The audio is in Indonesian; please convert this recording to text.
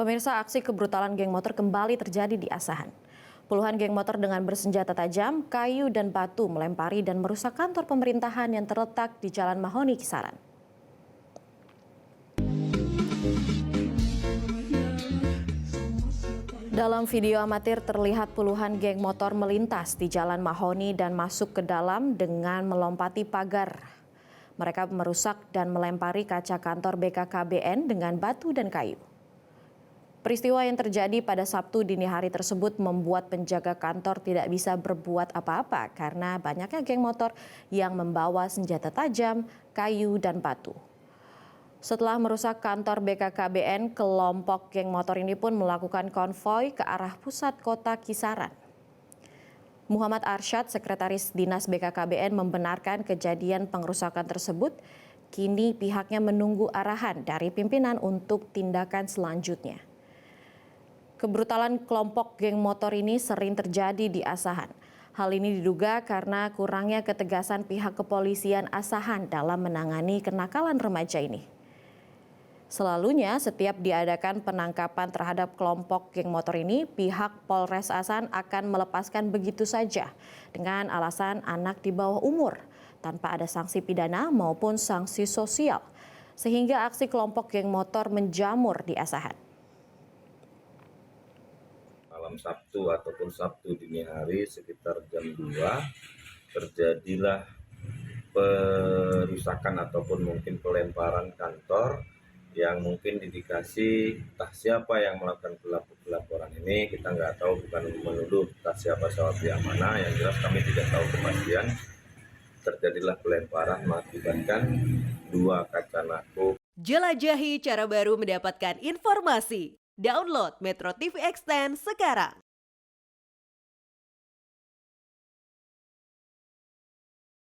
Pemirsa, aksi kebrutalan geng motor kembali terjadi di Asahan. Puluhan geng motor dengan bersenjata tajam, kayu, dan batu melempari dan merusak kantor pemerintahan yang terletak di Jalan Mahoni, Kisaran. Dalam video amatir terlihat puluhan geng motor melintas di Jalan Mahoni dan masuk ke dalam dengan melompati pagar. Mereka merusak dan melempari kaca kantor BKKBN dengan batu dan kayu. Peristiwa yang terjadi pada Sabtu dini hari tersebut membuat penjaga kantor tidak bisa berbuat apa-apa karena banyaknya geng motor yang membawa senjata tajam, kayu, dan batu. Setelah merusak kantor BKKBN, kelompok geng motor ini pun melakukan konvoi ke arah pusat kota Kisaran. Muhammad Arsyad, Sekretaris Dinas BKKBN, membenarkan kejadian pengerusakan tersebut. Kini pihaknya menunggu arahan dari pimpinan untuk tindakan selanjutnya. Kebrutalan kelompok geng motor ini sering terjadi di Asahan. Hal ini diduga karena kurangnya ketegasan pihak kepolisian Asahan dalam menangani kenakalan remaja ini. Selalunya setiap diadakan penangkapan terhadap kelompok geng motor ini, pihak Polres Asahan akan melepaskan begitu saja dengan alasan anak di bawah umur, tanpa ada sanksi pidana maupun sanksi sosial, sehingga aksi kelompok geng motor menjamur di Asahan. Malam Sabtu ataupun Sabtu dini hari sekitar jam 2 terjadilah perusakan ataupun mungkin pelemparan kantor yang mungkin didikasi entah siapa yang melakukan pelaporan ini, kita nggak tahu, bukan menuduh entah siapa pihak mana, yang jelas kami tidak tahu kepastian. Terjadilah pelemparan mengakibatkan 2 kaca naku. Jelajahi cara baru mendapatkan informasi. Download Metro TV Extend sekarang.